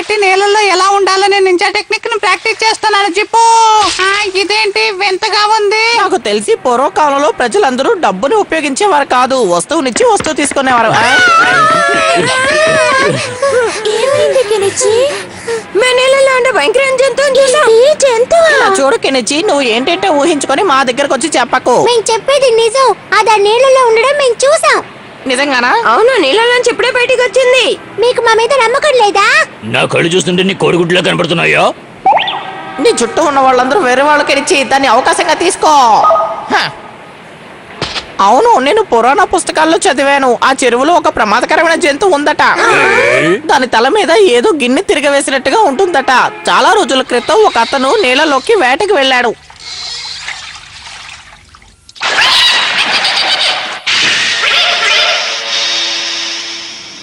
పెట్టి నీళ్ళల్లో ఎలా ఉండాలని నింజా టెక్నిక్ ని ప్రాక్టీస్ చేస్తున్నాను జిప్పు. ఇదేంటి వింతగా ఉంది? నాకు తెలిసి పూర్వకాలంలో ప్రజలందరూ డబ్బుని ఉపయోగించేవారు కాదు, వస్తువునిచ్చి వస్తువు తీసుకునేవారు. చూడు కెనిచి, నువ్వు ఏంటంటే ఊహించుకొని మా దగ్గరకు వచ్చి చెప్పకు. మేము చెప్పేది నిజం. అది ఆ నీళ్ళలో ఉండడం మేము చూసాం. నిజంగానా? అవును, నీళ్ళలోంచి ఇప్పుడే బయటికి వచ్చింది. మీకు మా మీద నమ్మకం లేదా? నా కళ్ళు చూస్తుంటే నీ కోడిగుడ్లా కనపడుతున్నాయా? నీ చుట్టూ ఉన్న వాళ్ళందరూ వేరే వాళ్ళకి ఇచ్చి దాన్ని అవకాశంగా తీసుకో. అవును, నేను పురాణ పుస్తకాల్లో చదివాను. ఆ చెరువులో ఒక ప్రమాదకరమైన జంతువు ఉందట. దాని తల మీద ఏదో గిన్నె తిరగవేసినట్టుగా ఉంటుందట. చాలా రోజుల క్రితం ఒక అతను నీళ్ళలోకి వేటకి వెళ్ళాడు.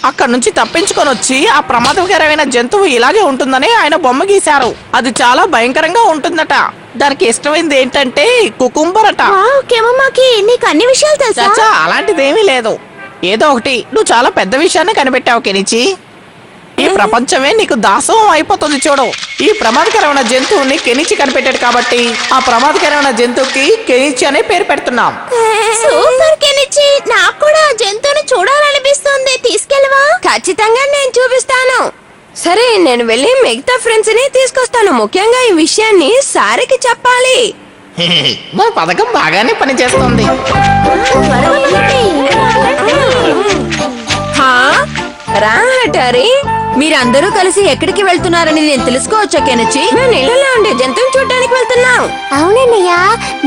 అక్కడ నుంచి తప్పించుకొని వచ్చి ఆ ప్రమాదకరమైన జంతువు ఇలాగే ఉంటుందని ఆయన బొమ్మ గీశారు. అది చాలా భయంకరంగా ఉంటుందట. దానికి ఇష్టమైంది ఏంటంటే కుకుంబర్ అట. నీకు అన్ని విషయాలు తెలుసా? అలాంటిదేమీ లేదు. ఏదో ఒకటి, నువ్వు చాలా పెద్ద విషయాన్ని కనిపెట్టావు కెనిచి. ఈ ప్రపంచమే నీకు దాసోహం అయిపోతుంది. చూడు, ఈ ప్రమాదకరమైన జంతువుని కెనిచి కనిపెట్టాడు కాబట్టి ఆ ప్రమాదకరమైన జంతువుకి కెనిచి అనే పేరు పెడుతున్నాం. సూపర్ కెనిచి, నాకు కూడా ఆ జంతువుని చూడాలనిపిస్తుంది. తీసుకెళ్ళవా? ఖచ్చితంగా నేను చూపిస్తాను. సరే, నేను వెళ్ళి మిగతా ఫ్రెండ్స్ ని తీసుకొస్తాను. ముఖ్యంగా ఈ విషయాన్ని సారికి చెప్పాలి. మా పథకం బాగానే పనిచేస్తుంది. రా హటారి, మీరందరూ కలిసి ఎక్కడికి వెళ్తున్నారని నేను తెలుసుకోవచ్చా కెనిచి? మేము నీళ్ళలో ఉండే జంతువుని చూడడానికి వెళ్తున్నాం. అవునన్నయ్య,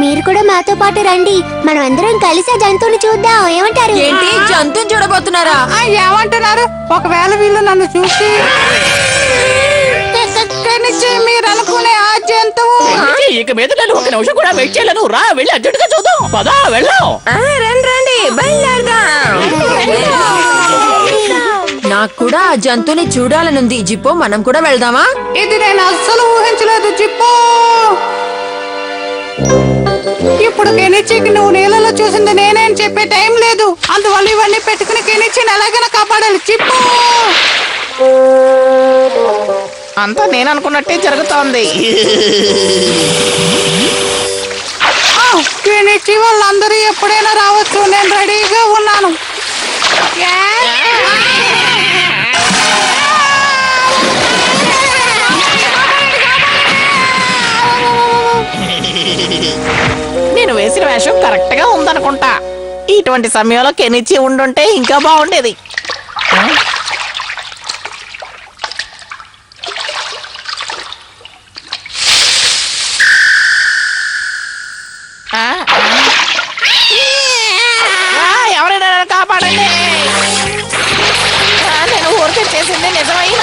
మీరు కూడా మాతో పాటు రండి. మనం అందరం కలిసి ఆ జంతువుని చూద్దాం. ఏమంటారు? ఏంటి, జంతువుని చూడబోతున్నారా? ఏమంటున్నారు? ఒకవేళ వీళ్ళు నన్ను చూసి మీరు అనుకునే ఆ జంతువు ఇక మీద నేను ఒక నిమిషం కూడా వెయిట్ చేయలేను. రా, వెళ్ళి అర్జెంటుగా చూద్దాం. పదా, వెళ్దాం. రండి, బయలుదేరదాం. నాకు కూడా ఆ జంతువుని చూడాలనుంది. జిప్పో, మనం కూడా వెళ్దామా? ఇది నేను అస్సలు ఊహించలేదు జిప్పు. ఇప్పుడు కెనిచికి నువ్వు నీళ్ళలో చూసింది నేనేం చెప్పే టైం లేదు. అందువల్ల ఇవన్నీ పెట్టుకుని కెనిచిని ఎలాగైనా కాపాడాలి జిప్పు. అంతా నేను అనుకున్నట్టే జరుగుతోంది. కెనిచి వాళ్ళందరూ ఎప్పుడైనా రావచ్చు. నేను రెడీగా ఉన్నాను. నేను వేసిన వేషం కరెక్ట్ గా ఉందనుకుంటా. ఇటువంటి సమయంలో కెనిచి ఉండుంటే ఇంకా బాగుండేది. ఎవరైనా నన్ను కాపాడండి. నేను ఊరికే చేసింది నిజమైన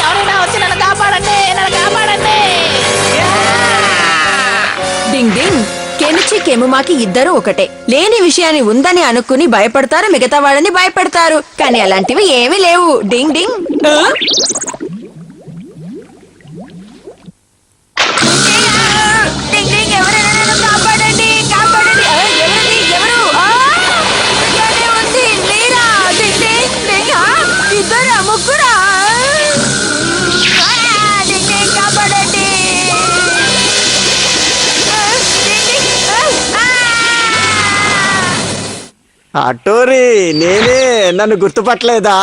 ఎవరైనా వచ్చి నన్ను కాపాడండి, నన్ను కాపాడండి. డింగ్ డింగ్, కెనిచి కెముమాకి ఇద్దరు ఒకటే. లేని విషయాన్ని ఉందని అనుకుని భయపడతారు, మిగతా వాళ్ళని భయపడతారు. కానీ అలాంటివి ఏమీ లేవు. డింగ్ డింగ్. అటోరి, నేనే. నన్ను గుర్తుపట్టలేదా?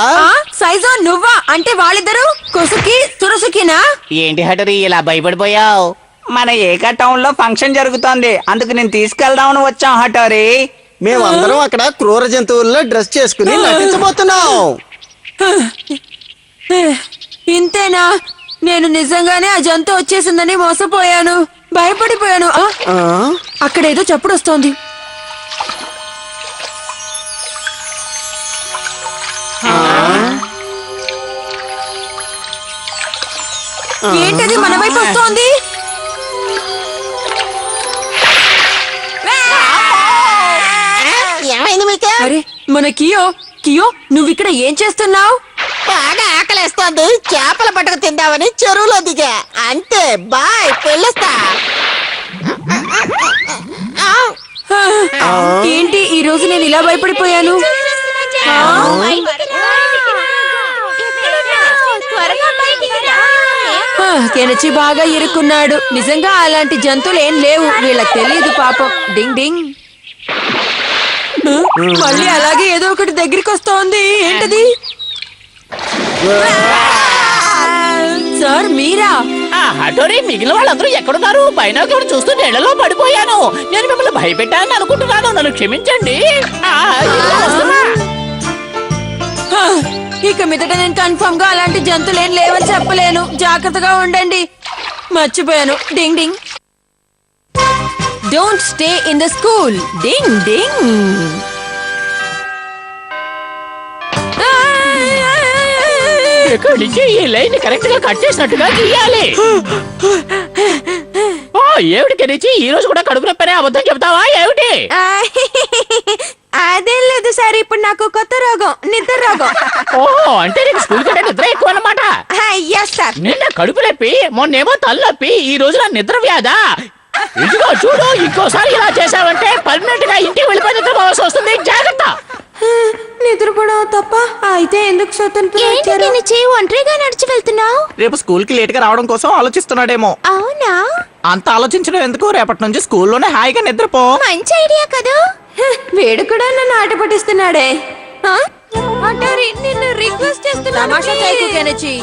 సైజో, నువ్వా? అంటే వాళ్ళిద్దరు కొసుకి తురసుకినా? ఏంటి హటరి ఇలా భయపడిపోయావు? మన ఏకా టౌన్ లో ఫంక్షన్ జరుగుతోంది, అందుకు నేను తీసుకెళ్దామని వచ్చాం హటోరి. మేమందరం అక్కడ క్రూర జంతువుల్లో డ్రెస్ చేసుకుని నటించబోతున్నాం. ఇంతేనా? నేను నిజంగానే ఆ జంతువు వచ్చేసిందని మోసపోయాను, భయపడిపోయాను. అక్కడేదో చప్పుడు వస్తోంది. ఏంటది మన వైపు వస్తోంది? ఏమైంది మీకు? అరే, మన కియో. కియో, నువ్విక్కడ ఏం చేస్తున్నావు? బాగా ఆకలేస్తోంది. చేపల పట్టుకు తిందామని చెరువులో దిగా. అంతే, బాయ్, పెళ్ళొస్తా. ఏంటి ఈ రోజు నేను ఇలా భయపడిపోయాను? త్వరగా కెనచి బాగా ఇరుక్కున్నాడు. నిజంగా అలాంటి జంతువులు ఏం లేవు, వీళ్ళకి తెలియదు పాపం. డింగ్ డింగ్. మళ్ళీ అలాగే ఏదో ఒకటి దగ్గరికి వస్తోంది. ఏంటది? సార్ మీరా? హటోరీ, మిగిలిన వాళ్ళందరూ ఎక్కడున్నారు? పైన ఒకరు చూస్తూ నీళ్ళలో పడిపోయాను. నేను మిమ్మల్ని భయపెట్టానని అనుకుంటున్నాను, నన్ను క్షమించండి. ఇదిగో వస్తున్నా. ఇక మీదట నేను కన్ఫర్మ్ గా అలాంటి జంతువులు ఏం లేవని చెప్పలేను. జాగ్రత్తగా ఉండండి. మర్చిపోయాను. Ding ding. Don't stay in the school. Ding ding. ఇక్కడి నుంచి ఈ లైన్ కరెక్ట్ గా కట్ చేసినట్టుగా గీయాలి. ఏమిటి కెనిచి, ఈ రోజు కూడా కడుపు నొప్పనే అబద్ధం చెప్తావా ఏమిటి? అదేం లేదు సార్, ఇప్పుడు నాకు కొత్త రోగం, నిద్ర రోగం. ఓహో, అంటే నీకు స్కూల్ కంటే నిద్ర ఎక్కువ అన్నమాట. Yes sir. నిన్న కడుపు నొప్పి, మొన్నేమో తలనొప్పి, ఈ రోజు నా నిద్ర వ్యాధా? ఇదిగో చూడు, ఇంకోసారి ఇలా చేసావంటే పర్మనెంట్ గా ఇంటికి వెళ్ళిపోయి నిద్రపోవాల్సి వస్తుంది. జాగ్రత్త. నిద్రపోవడం తప్ప అయితే ఎందుకు ఒంటరిగా నడిచి వెళ్తున్నావు? రేపు స్కూల్ కి లేట్ గా రావడం కోసం ఆలోచిస్తున్నాడేమో. అవునా? అంత ఆలోచించడం ఎందుకు, రేపటి నుంచి స్కూల్లోనే హాయిగా నిద్రపో. మంచి ఐడియా కదా. వీడు కూడా నన్ను ఆట పట్టిస్తున్నాడే. నిన్ను రిక్వెస్ట్ తమాషా చేయకు చేస్తున్నాను, కెనచి.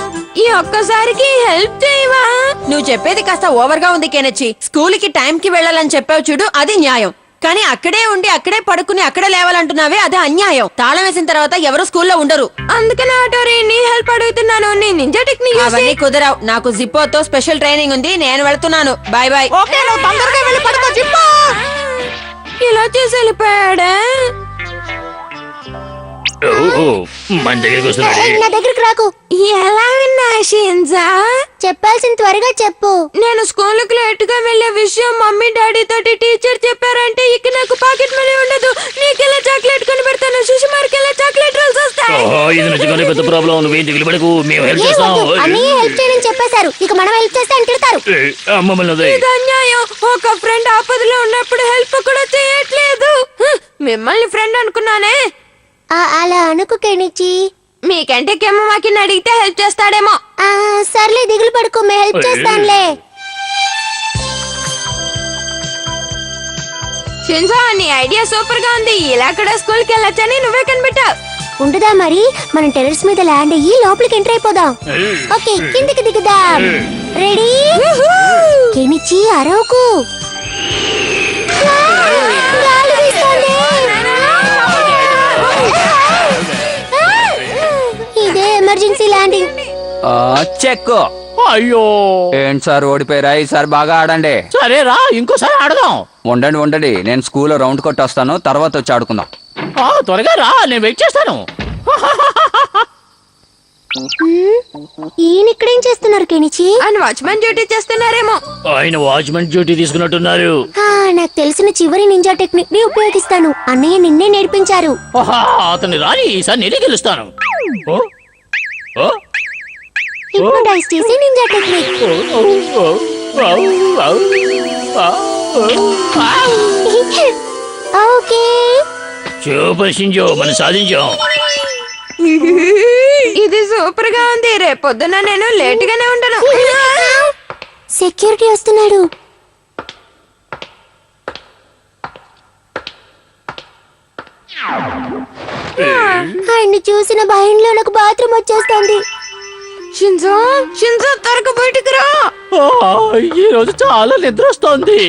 ఈ ఒక్కసారికి హెల్ప్ చేయవా? నువ్వు చెప్పేది కాస్త ఓవర్ గా ఉంది కెనచి. స్కూల్ కి టైం కి వెళ్ళాలని చెప్పావు చూడు, అది న్యాయం. కానీ అక్కడే ఉండి అక్కడే పడుకుని అక్కడే లేవాలంటున్నావే, అది అన్యాయం. తాళం వేసిన తర్వాత ఎవరు స్కూల్లో ఉండరు. అందుకని ఆటోరీ నీ హెల్ప్ అడుగుతున్నాను. నీ నింజా టెక్నిక్ అవన్నీ కుదరావు. నాకు జిప్పోతో స్పెషల్ ట్రైనింగ్ ఉంది, నేను వెళ్తున్నాను. Bye bye. ఓకే, నువ్వు తొందరగా వెళ్ళి పడుకో జిప్పో. ఇలా చేసి వెళ్ళిపోయాడా? మన దగ్గరికి వస్తున్నాడు. నా దగ్గరికి రాకు. ఎలా విన్నా షింజా? చెప్పాల్సిన త్వరగా చెప్పు. నేను స్కూల్కి లేట్ గా వెళ్లే విషయం మమ్మీ డాడీ తోటి టీచర్ చెప్పారంటే ఇక నాకు పాకెట్ మనీ ఉండదు. నీకెలా చాక్లెట్ కొని పెడతాను, సుషిమార్కి ఎలా చాక్లెట్ రోల్స్ వస్తాయి. ఇది నిజంగానే పెద్ద ప్రాబ్లం. నువ్వేం దిగులు పడకు, మేము హెల్ప్ చేస్తాం. అన్నయ్య హెల్ప్ చేయని చెప్పేశారు, ఇక మనం హెల్ప్ చేస్తే అని తిడతారు. ఇది అన్యాయం. ఒక ఫ్రెండ్ ఆపదలో ఉన్నప్పుడు హెల్ప్ కూడా చేయట్లేదు. మిమ్మల్ని ఫ్రెండ్ అనుకున్నానే. అలా అనుకు కెనిచి. మీకంటే కెమ్మమాకి అడిగితే హెల్ప్ చేస్తాడేమో. సర్లే, దిగులు పడుకో, మేము హెల్ప్ చేస్తానులే. షింజో, నీ ఐడియా సూపర్ గా ఉంది. ఇలా కూడా స్కూల్ కి వెళ్ళొచ్చని నువ్వే కనిపెట్టావు. ఉండుదా మరి, మనం టెర్రస్ మీద ల్యాండ్ అయ్యి లోపలికి ఎంటర్ అయిపోదాం. ఓకే, కిందికి దిగుదాం. రెడీ? కెనిచి అరవకు. గాలి వీస్తోంది. ఇదే ఎమర్జెన్సీ ల్యాండింగ్. చెక్. అయ్యో, ఏంటి సార్ ఓడిపోయారా? ఈసారి బాగా ఆడండి. సరేరా, ఇంకోసారి ఆడదాం. ఉండండి, నేను స్కూల్లో రౌండ్ కొట్టొస్తాను, తర్వాత వచ్చి ఆడుకుందాం. త్వరగా రా, నేను వెయిట్ చేస్తాను. ఈయన ఇక్కడేం చేస్తున్నారు కెనిచి? ఆయన వాచ్మెన్ డ్యూటీ చేస్తున్నారేమో. ఆయన వాచ్మెన్ డ్యూటీ తీసుకున్నట్టున్నారు. నాకు తెలిసిన చివరి నింజా టెక్నిక్ ని ఉపయోగిస్తాను. అన్నయ్య నిన్నే నేర్పించారు. అతన్ని రాని, ఈసారి నేనే గెలుస్తాను. హిప్నోటైజ్ చేసే ninja technique. Okay, super Shinzo, మనం సాధించాం. ఇది సూపర్ గా ఉంది. రేపొద్దున నేను లేట్ గానే ఉండను. సెక్యూరిటీ వస్తున్నాడు. ఆయన్ని చూసిన భయంలో నాకు బాత్రూమ్ వచ్చేస్తుంది. షింజో, త్వరగా బయటికి రా. ఈ రోజు చాలా నిద్ర వస్తోంది.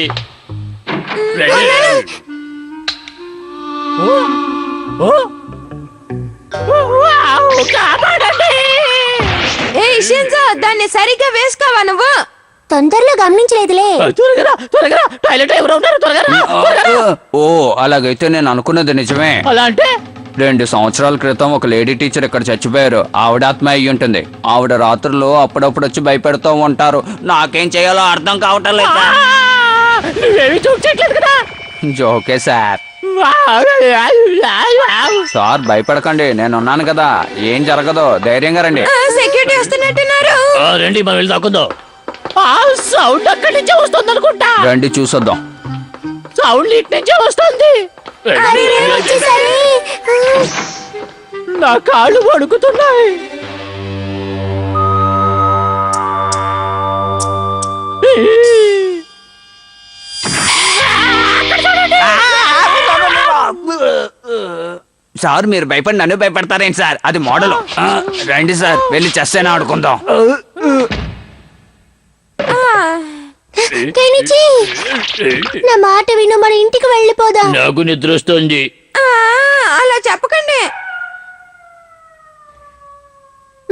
షింజో, దాన్ని సరిగ్గా వేసుకోవా నువ్వు? తొందరలో గమనించలేదులే. త్వరగా టాయిలెట్ ఎవరు ఉన్నారు? త్వరగా. ఓ, అలాగైతే నేను అనుకున్నది నిజమే. అలా అంటే 2 సంవత్సరాల క్రితం ఒక లేడీ టీచర్ ఇక్కడ చచ్చిపోయారు. ఆవిడ ఆత్మ అయ్యి ఉంటుంది. ఆవిడ రాత్రుల్లో అప్పుడప్పుడు వచ్చి భయపెడుతూ ఉంటారు. నాకేం చేయాలో అర్థం కావటం లేదు. నువ్వేమి చూపించట్లేదు కదా. జోకే సార్. సార్ భయపడకండి, నేనున్నాను కదా, ఏం జరగదు, ధైర్యంగా రండి. సెక్యూరిటీ వస్తున్నట్టున్నారు. రండి, మనం వెళ్ళి దాక్కుందాం. సౌండ్ అక్కడి నుంచే వస్తుంది అనుకుంటా. రండి చూసొద్దాం. సౌండ్ ఇటు నుంచే వస్తుంది. నా కాళ్ళు వణుకుతున్నాయి. సార్ మీరు భయపడి నన్ను భయపడతారేంటి సార్? అది మోడల్. రండి సార్ వెళ్ళి చెస్ అయినా ఆడుకుందాం. కెనిచి, నా మాట విను, మన ఇంటికి వెళ్ళిపోదాం. నాకు నిద్ర వస్తుంది. అలా చెప్పకండి.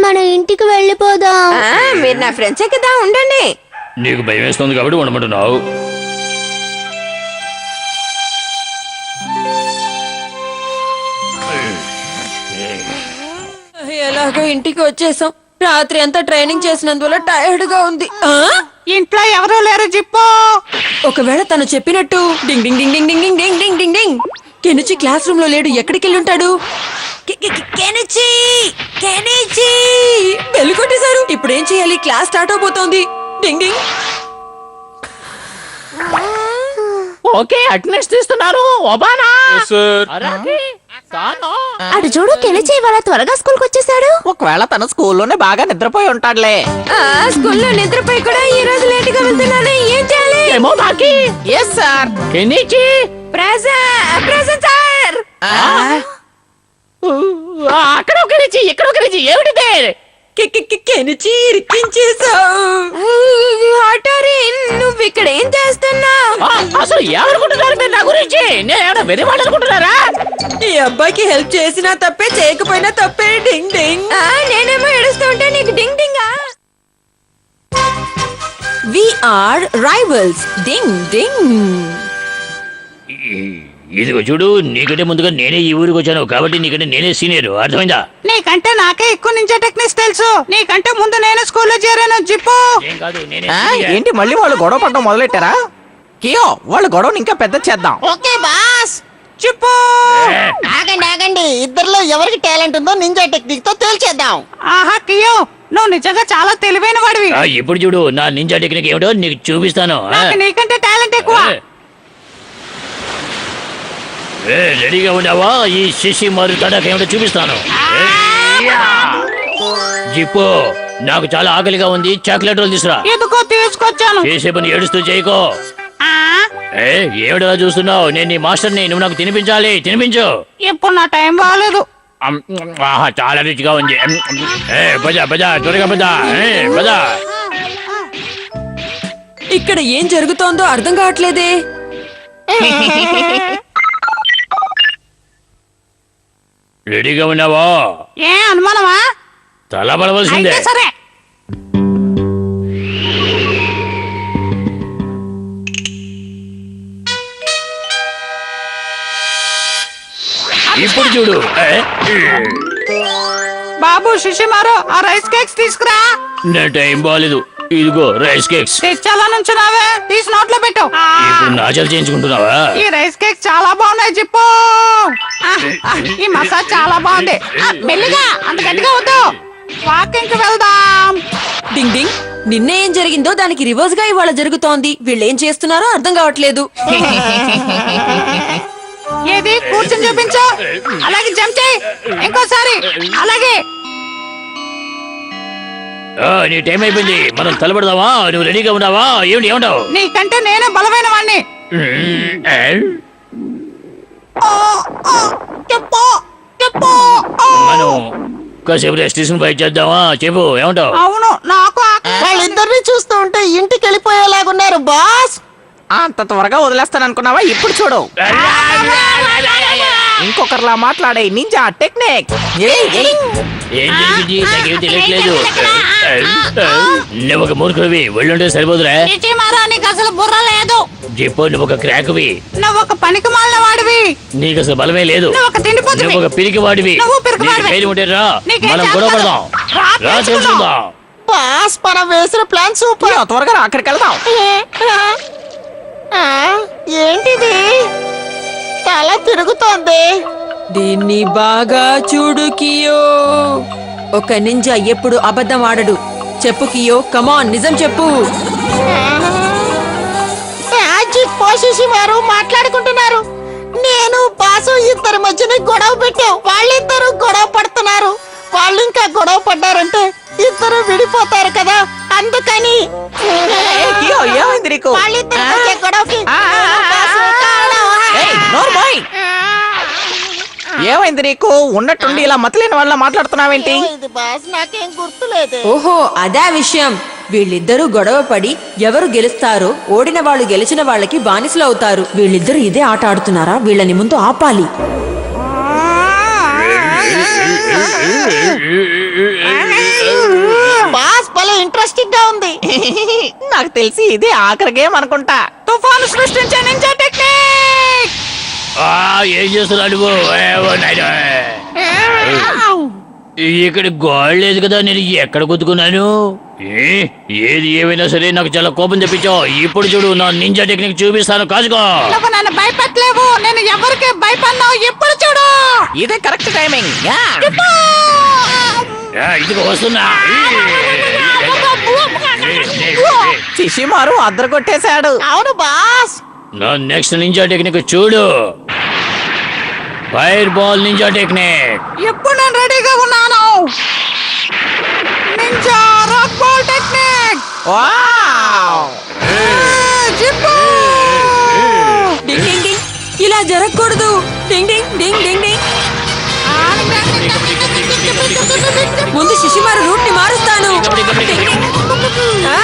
మన ఇంటికి వెళ్ళిపోదాం. మీరు నా ఫ్రెండ్సే కదా, ఉండండి. నీకు భయం వేస్తుంది కాబట్టి ఉండమంటున్నావు. ఎలాగో ఇంటికి వచ్చేసాం. రాత్రి అంతా ట్రైనింగ్ చేసినందువల్ల టైర్డ్ గా ఉంది. ఇంట్లో ఎవరూ లేరు జిప్పు. ఒకవేళ తను చెప్పినట్టు డింగ్ ding ding ding ding ding ding ding ding డింగ్ కెనిచి క్లాస్ రూమ్ లో లేడు. ఎక్కడికి వెళ్ళి ఉంటాడు? కెనిచి, కెనిచి బెల్ కొట్టేశారు. ఇప్పుడు ఏం చేయాలి? క్లాస్ స్టార్ట్ అవబోతోంది. Ding ding. ఓకే, అటెండెన్స్ తీస్తున్నారు. ఓబానా అరాకి, తాను. అటు చూడు, కెనిచి ఇవాళ త్వరగా స్కూల్కి వచ్చేసాడు. ఒకవేళ తన స్కూల్లోనే బాగా నిద్రపోయి ఉంటాడులే. స్కూల్లో నిద్రపోయి కూడా ఈ రోజు లేట్ గా వెళ్తున్నాను. ఏం చేయాలి? ఏమో మాకి. Yes sir. Kenichi, present sir. అక్కడ ఒక కెనిచి, ఇక్కడ ఒక కెనిచి. ఏమిటిదే? కెనిచి ఇరికించేశావు. హఠారి, నువ్వు ఇక్కడ ఏం చేస్తున్నావు? అసలు ఏమనుకుంటున్నారు మీరు నా గురించి? నేను వెరీ వాళ్ళు అనుకుంటున్నారా? ఈ అబ్బాయికి హెల్ప్ చేసినా తప్పే, చేయకపోయినా తప్పే. డింగ్ డింగ్. నేనేమో ఏడుస్తూ ఉంటే నీకు డింగ్ డింగ్. We are rivals. డింగ్ డింగ్. ఇదిగో చూడు, నీకంటే ముందుగా నేనే ఈ ఊరికి వచ్చాను కాబట్టి నీకంటే నేనే సీనియర్. అర్థమైందా? నీకంటే నాకే ఎక్కువ నింజా టెక్నిక్స్ తెలుసు. నీకంటే ముందు నేను స్కూల్లో చేరాను జిప్పు. ఏం కాదు, నేనే ఆ, senior. ఏంటి మళ్ళీ వాళ్ళు గొడవ పడడం మొదలెట్టారా? కియో, వాళ్ళ గొడవను ఇంకా పెద్ద చేద్దాం. Okay boss. జిప్పు. ఏ, ఆగండి ఆగండి, ఇద్దరిలో ఎవరికి టాలెంట్ ఉందో నింజా టెక్నిక్ తో తేల్చేద్దాం. ఆహా కియో, నువ్వు నిజంగా చాలా తెలివైన వాడివి. ఇప్పుడు చూడు, నా నింజా టెక్నిక్ ఏమిటో నీకు చూపిస్తాను. నాకు నీకంటే టాలెంట్ ఎక్కువ. రెడీగా ఉన్నావా? ఈ శిశి మారు తడక ఏమిటో చూపిస్తాను. జిప్పు, నాకు చాలా ఆకలిగా ఉంది. చాక్లెట్ రోల్ తీసురా. ఎందుకో తీసుకొచ్చాను. చేసే పని ఏడుస్తూ చేయకో. ఆ, ఏమిటో చూస్తున్నావు? నేను నీ మాస్టర్ని, నువ్వు నాకు తినిపించాలి. తినిపించు. ఇప్పుడు నా టైం బాగాలేదు. ఆహా, చాలా రుచిగా ఉంది. పద పద, త్వరగా పద. పద. ఇక్కడ ఏం జరుగుతోందో అర్థం కావట్లేదే. రెడీగా ఉన్నావా? ఏ అనుమానమా? తల పడవలసిందే. అయితే సరే. ఇప్పుడు చూడు. బాబు శిశిమారు, ఆ రైస్ కేక్స్ తీసుకురా. నా టైం బాగాలేదు. ఇదిగో రైస్ కేక్స్. తెచ్చాలా నుంచున్నావే, తీసి నోట్లో పెట్టు. ఇప్పుడు నాచలు చేయించుకుంటున్నావా? ఈ రైస్ కేక్స్ చాలా బాగున్నాయి జిప్పు. ఈ మసాజ్ చాలా బాగుంది. మెల్లిగా, అంత గట్టిగా వద్దు. వాకింగ్ కి వెళ్దాం. డింగ్ డింగ్. నిన్న ఏం జరిగిందో దానికి రివర్స్ గా ఇవాళ జరుగుతోంది. వీళ్ళేం చేస్తున్నారో అర్థం కావట్లేదు. ఏది కూర్చొని చూపించు. అలాగే జంప్ చేయి. ఇంకోసారి అలాగే. నీ టైం అయిపోయింది. మనం తలపడదామా? నువ్వు రెడీగా ఉన్నావా? ఏమంటావు? నీకంటే నేనే బలమైన వాణ్ణి. చెప్పు చెప్పు. మనం కాసేపు రెస్ట్ తీసుకుని బయట చేద్దామా? చెప్పు, ఏమంటావు? అవును, నాకు వాళ్ళిద్దరిని చూస్తూ ఉంటే ఇంటికి వెళ్ళిపోయేలాగున్నారు బాస్. అంత త్వరగా వదిలేస్తాననుకున్నావా? ఇప్పుడు చూడు, ఇంకొకరిలా మాట్లాడే నింజా టెక్నిక్. ఏం జరిగింది? నాకేం తెలియట్లేదు. నువ్వు ఒక మూర్ఖుడివి. ఒళ్ళుంటే సరిపోదురా? శిశిమారు, నీకు అసలు బుర్ర లేదు. చెప్పు, నువ్వు ఒక క్రాక్వి. నువ్వు ఒక పనికి మాలిన వాడివి. నీకు అసలు బలమే లేదు. నువ్వు ఒక తిండిపోతువి. నువ్వు ఒక పిరికి వాడివి. నువ్వు పిరికివాడివి. పేరు ఉంటే రా, నీకేం మనం చేత గొడవ కాదు. పడదాం. రా, రా, తెలుసుకుందాం. తెలుసుకుందాం. బాస్, మనం వేసిన ప్లాన్ సూపర్. కియో, త్వరగా రా, అక్కడికి వెళ్దాం. ఏంటిది? తల తిరుగుతోంది. దీన్ని బాగా చూడు కియో. ఒక నింజా ఎప్పుడు అబద్ధం ఆడడు. చెప్పు కియో, కమాన్, నిజం చెప్పు. పోషిసి వారు మాట్లాడుకుంటున్నారు. నేను బాసు ఇద్దరి మధ్యన గొడవ పెట్టాం. వాళ్ళిద్దరూ గొడవ పడుతున్నారు. వాళ్ళు ఇంకా గొడవ పడ్డారంటే ఇద్దరు విడిపోతారు కదా అందుకని కియో ఏమైంది నీకు వాళ్ళిద్దరి మధ్య గొడవకి ఆ, ఆ, ఆ, బాసు ఆ. కారణం. ఏయ్, నోరు మూయ్. ఏమైంది నీకు ఉన్నట్టుండి ఇలా మతలేని వాళ్ళ మాట్లాడుతున్నావేంటి ఇది బాస్ నాకేం గుర్తులేదు. ఓహో అదా విషయం. వీళ్ళిద్దరూ గొడవ పడి ఎవరు గెలుస్తారో ఓడిన వాళ్ళు గెలిచిన వాళ్ళకి బానిసలు అవుతారు. వీళ్ళిద్దరూ ఇదే ఆట ఆడుతున్నారా? వీళ్ళని ముందు ఆపాలి. బాస్ భలే ఇంట్రెస్టింగ్ గా ఉంది. నాకు తెలిసి ఇది ఆఖరి గేమ్ అనుకుంటా. తుఫాను సృష్టించే నింజా టెక్నిక్. ఏం చేస్తున్నాడు ఇక్కడ గోడ లేదు కదా, నేను ఎక్కడ కొట్టుకున్నాను? ఏది ఏమైనా సరే నాకు చాలా కోపం తెప్పించావు. ఇప్పుడు చూడు నా నింజా టెక్నిక్ చూపిస్తాను, కాచుకో. నువ్వు నన్ను భయపెట్టలేవు, నేను ఎవరికి భయపడినావు ఇప్పుడు చూడు. ఇదే కరెక్ట్ టైమింగ్. ఇదిగో వస్తున్నా. శిశిమారు అద్దరు కొట్టేశాడు. అవును బాస్. నా నెక్స్ట్ నింజా టెక్నిక్ చూడు, ఫైర్ బాల్ నింజా టెక్నిక్. ఇప్పుడు నేను రెడీగా ఉన్నాను. Ninja rock ball technique. Wow! జిప్పు. Ding ding ding. ఇలా జరగకూడదు. డింగ్ డింగ్ డింగ్ డింగ్ డింగ్. ముందు శిశుమారు రూట్ ని మారుస్తాను. ఆ?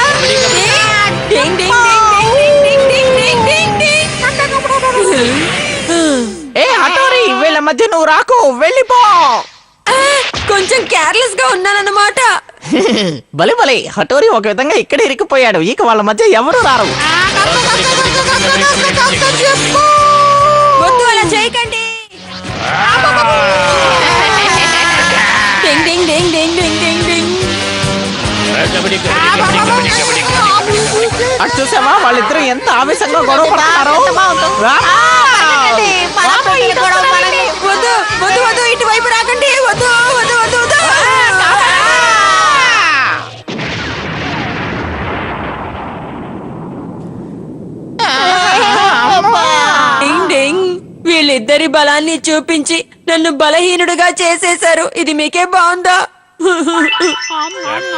డింగ్ ding ding ding ding ding ding డింగ్. ఏ హఠోరి, వీళ్ళ మధ్య నువ్వు రాకు, వెళ్ళిపో. ఆ, కొంచెం కేర్లెస్ గా ఉన్నానన్నమాట. బలి బలి, హఠోరి ఒక విధంగా ఇక్కడ ఇరికిపోయాడు. ఇక వాళ్ళ మధ్య ఎవరు రారు. వద్దు అలా చేయకండి. డింగ్ ding ding ding ding ding డింగ్. అటు చూసావా, వాళ్ళిద్దరూ ఎంత ఆవేశంగా గొడవ పడుతున్నారో. వద్దు వద్దు వద్దు, ఇటువైపు రాకండి. వద్దు వద్దు వద్దు వద్దు. డింగ్ డింగ్. వీళ్ళిద్దరి బలాన్ని చూపించి నన్ను బలహీనుడుగా చేసేశారు. ఇది మీకే బాగుందా?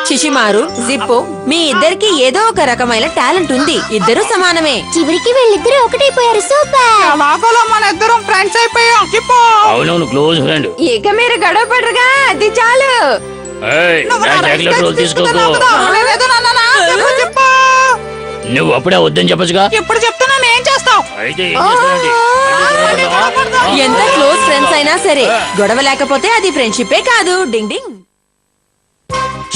శిశిమారు, జిప్పు, మీ ఇద్దరికి ఏదో ఒక రకమైన టాలెంట్ ఉంది. ఇద్దరు సమానమే. చివరికి వీళ్ళిద్దరూ ఒకటైపోయారు. సూపర్. అలాగోలో మన ఇద్దరం ఫ్రెండ్స్ అయిపోయాం. జిప్పు. అవునవును, క్లోజ్ ఫ్రెండ్. ఇక మీరు గొడవ పడరుగా, అది చాలు. తీసుకోకు. లేదు నాన్న, జిప్పు, జిప్పు. నువ్వు అప్పుడే వద్దని చెప్పచ్చుగా. ఇప్పుడు చెప్తున్నాను, ఏం చేస్తావు? అయితే ఏం చేస్తానండి? ఎంత క్లోజ్ ఫ్రెండ్స్ అయినా సరే గొడవ లేకపోతే అది ఫ్రెండ్షిపే కాదు. డింగ్ డింగ్.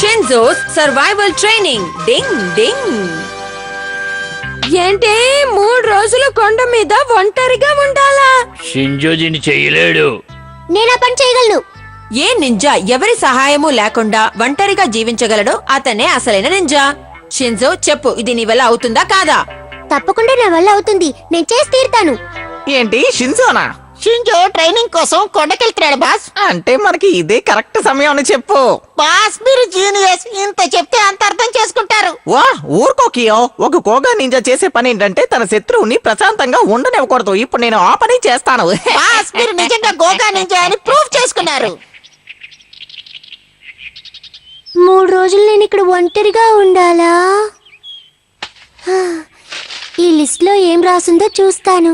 షిన్జోస్ సర్వైవల్ ట్రైనింగ్. డింగ్ డింగ్. ఏంటి 3 రోజులు కొండ మీద ఒంటరిగా ఉండాలా? షింజో దీన్ని చెయ్యలేడు. నేను ఆ పని చేయగలను. ఏ నింజా ఎవరి సహాయము లేకుండా ఒంటరిగా జీవించగలడో అతనే అసలైన నింజా. షిన్జో చెప్పు, ఇది నీ వల్ల అవుతుందా కాదా? తప్పకుండా నా వల్ల అవుతుంది. నేను చేసి తీరుతాను. ఏంటి, షిన్జోనా? షింజో ట్రైనింగ్ కోసం కొండకెళ్తున్నాడు బాస్. అంటే మనకి ఇదే కరెక్ట్ సమయం అని చెప్పు. బాస్ మీరు జీనియస్. ఇంత చెప్తే అంత అర్థం చేసుకుంటారు. వా, ఊరుకో కియో. ఒక కోగా నింజా చేసే పని ఏంటంటే తన శత్రువుని ప్రశాంతంగా ఉండనివ్వకూడదు. ఇప్పుడు నేను ఆ పని చేస్తాను. బాస్ మీరు నిజంగా గోగా నింజా అని ప్రూవ్ చేసుకున్నారు. 3 రోజులు నేను ఇక్కడ ఒంటరిగా ఉండాలా? ఈ లిస్ట్ లో ఏం రాసిందో చూస్తాను.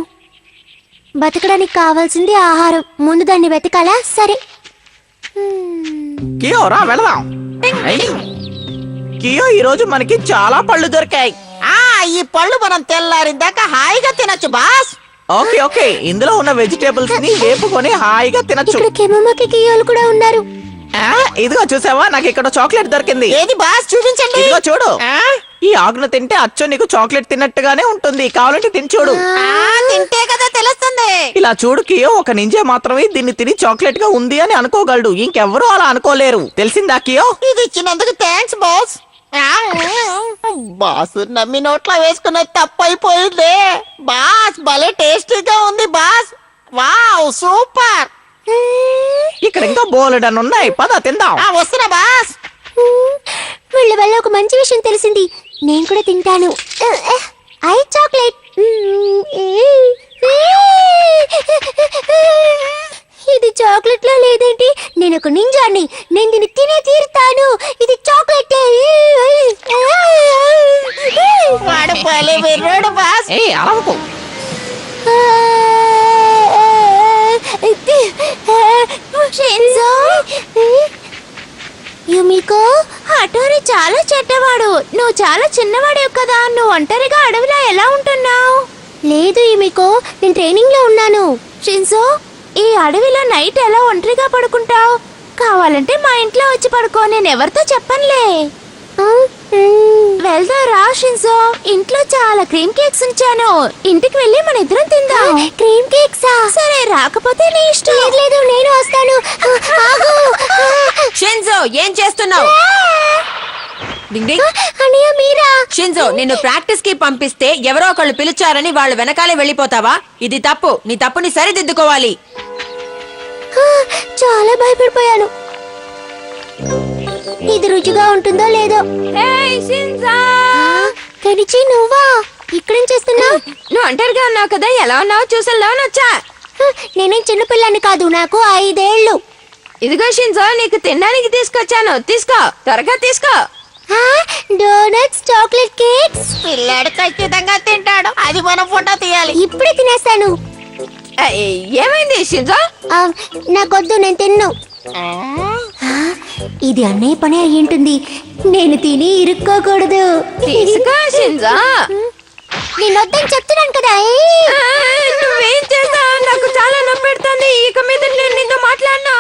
బతకడానికి కావాల్సింది ఆహారం. ముందు దాన్ని వెతకాలా? సరే. కియో రా వెళదాం. కియో, ఈ రోజు మనకి చాలా పళ్ళు దొరికాయి. ఈ పళ్ళు మనం తెల్లారిందాక హాయిగా తినొచ్చు బాస్. ఓకే ఓకే, ఇందులో ఉన్న వెజిటేబుల్స్ ని వేపుకొని హాయిగా తినచ్చు. ఇక్కడ కెమోమకి కియోలు కూడా ఉన్నారు. ఇదిగో చూసావా, నాకు ఇక్కడ చాక్లెట్ దొరికింది. ఏది బాస్ చూపించండి. ఇదిగో చూడు. ఈ ఆకును తింటే అచ్చం నీకు చాక్లెట్ తిన్నట్టుగానే ఉంటుంది. కావాలంటే తిని చూడు. తింటే కదా తెలుస్తుంది. ఇలా చూడు కియో, ఒక నింజా మాత్రమే దీన్ని తిని చాక్లెట్ గా ఉంది అని అనుకోగలడు. ఇంకెవ్వరూ అలా అనుకోలేరు. తెలిసిందా కియో? ఇది ఇచ్చినందుకు థ్యాంక్స్ బాస్. బాస్ నమ్మి నోట్లో వేసుకున్నది తప్పైపోయింది. బాస్ భలే టేస్టీగా ఉంది బాస్. Wow super. ఇక్కడ ఇంకా బోలెడన్ ఉన్నాయి. పద తిందాం. వస్తున్నా బాస్. వీళ్ళ వల్ల ఒక మంచి విషయం తెలిసింది. నేను కూడా తింటాను. I chocolate. ఇది చాక్లెట్ లా లేదేంటి? నేను ఒక నింజాని, నేను దీన్ని తినే తీరుతాను. ఇది చాక్లెట్. వాడు భలే వెర్రాడు బాస్. ఏ అలవకు. షిన్జో, యుమికో, హటోరి చాలా చెడ్డవాడు. నువ్వు చాలా చిన్నవాడేవు కదా, నువ్వు ఒంటరిగా అడవిలో ఎలా ఉంటున్నావు? లేదు యుమికో, నేను ట్రైనింగ్ లో ఉన్నాను. షిన్జో, ఈ అడవిలో నైట్ ఎలా ఒంటరిగా పడుకుంటావు? కావాలంటే మా ఇంట్లో వచ్చి పడుకో, నేను ఎవరితో చెప్పనులే. వెళ్దాం రా షిన్జో, ఇంట్లో చాలా క్రీమ్ కేక్స్ ఉంచాను. ఇంటికి వెళ్ళి మన ఇద్దరం తిందాం. క్రీమ్ కేక్సా? సరే, రాకపోతే నీ ఇష్టం. లేదు, నేను వస్తాను. షిన్జో ఏం చేస్తున్నావు? డింగ్ డింగ్. అన్నయ్య మీరా? షిన్జో, నిన్ను ప్రాక్టీస్ కి పంపిస్తే ఎవరో ఒకళ్ళు పిలిచారని వాళ్ళు వెనకాలే వెళ్ళిపోతావా? ఇది తప్పు. నీ తప్పుని సరిదిద్దుకోవాలి. చాలా భయపడిపోయాను. ఇది రుచిగా ఉంటుందో లేదో. కనిచి, నువ్వా? ఇక్కడేం చేస్తున్నావు? నువ్వు ఒంటరిగా ఉన్నావు కదా, ఎలా ఉన్నావు చూసల్దామని వచ్చా. నేనేం చిన్నపిల్లని కాదు, నాకు 5 ఏళ్ళు. ఇదిగో షిన్జో, నీకు తినడానికి తీసుకొచ్చాను. తీసుకో, త్వరగా తీసుకో. Donuts, chocolate cakes. పిల్లాడు ఖచ్చితంగా తింటాడు. అది మనం ఫోటో తీయాలి. ఇప్పుడే తినేస్తాను. ఏమైంది షిన్జో? నాకొద్దు, నేను తిన్ను. ఇది అన్నయ్య పని అయి ఉంటుంది. నేను తిని ఇరుక్కోకూడదు. తీసుకో షిన్జో. నేను వద్దని చెప్తున్నాను కదా. నువ్వేం చేస్తావు? నాకు చాలా నొప్పి పెడుతుంది. ఇక మీద నేను నీతో మాట్లాడను.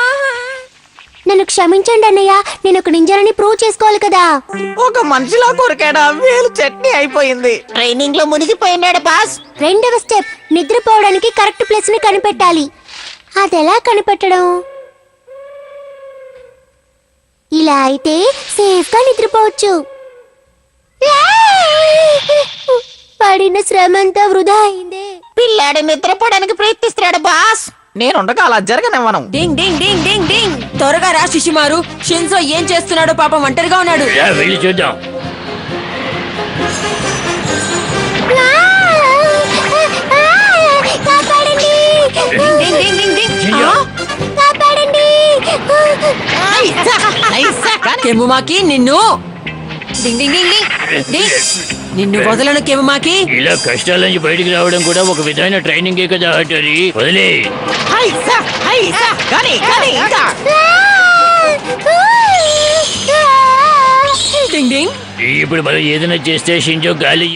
నన్ను క్షమించండి అన్నయ్య, నేను ఒక నింజానని ప్రూవ్ చేసుకోవాలి కదా. ఒక మనిషిలా కొరికాడా, వేలు చట్నీ అయిపోయింది. ట్రైనింగ్ లో మునిగిపోయినాడు బాస్. 2వ స్టెప్, నిద్రపోవడానికి కరెక్ట్ ప్లేస్ ని కనిపెట్టాలి. అదెలా కనిపెట్టడం? ఇలా అయితే సేఫ్ గా నిద్రపోవచ్చు. పడిన శ్రమంతా వృధా అయిందే. పిల్లాడు నిద్రపోవడానికి ప్రయత్నిస్తున్నాడు బాస్. నేనుండగా అలా జరగనివ్వను. డింగ్ డింగ్ డింగ్ డింగ్ డింగ్. త్వరగా రా శిశుమారు. షిన్జో ఏం చేస్తున్నాడో పాపం, ఒంటరిగా ఉన్నాడు. వెళ్ళి చూద్దాం. కాపాడండి, డింగ్ డింగ్ డింగ్ డింగ్ డింగ్. షిన్జో, కాపాడండి. కెముమాకి, నిన్ను. డింగ్ డింగ్ డింగ్ డింగ్ డింగ్. నిన్ను వదలను కెముమాకి. ఇలా కష్టాల నుంచి బయటికి రావడం కూడా ఒక విధమైన ట్రైనింగే కదా హటోరి. వదిలే. ఇంకా డింగ్ డింగ్. ఇప్పుడు మనం ఏదైనా చేస్తే షింజో గాలి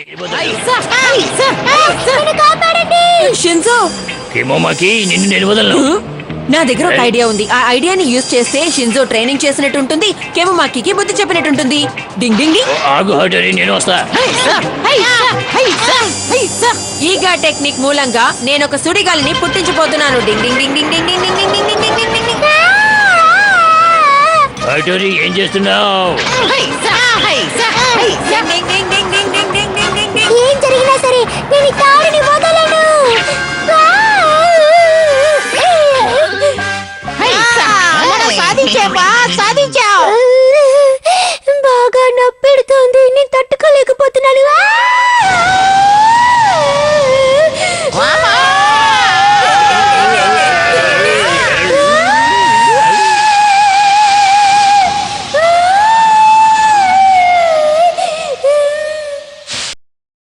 నన్ను కాపాడండి. షిన్జో, కిమోమాకి, నిన్ను నేను వదలను. నా దగ్గర ఒక ఐడియా ఉంది. ఆ ఐడియాని యూజ్ చేస్తే షిన్జో ట్రైనింగ్ చేసినట్టు ఉంటుంది, కెముమాకి బుద్ధి చెప్పినట్టు ఉంటుంది. డింగ్ డింగ్ డింగ్. ఆగు హటోరి, నేను వస్తా. ఈగా టెక్నిక్ మూలంగా నేను ఒక సుడిగాలిని పుట్టించిపోతున్నాను. డింగ్ ding ding ding ding ding ding ding ding ding ding ding డింగ్. హటోరి, ఏం చేస్తున్నావు? డింగ్ ding ding ding ding ding ding ding ding డింగ్. ఏం జరిగినా సరే నేను ఈ తాడిని వదలను.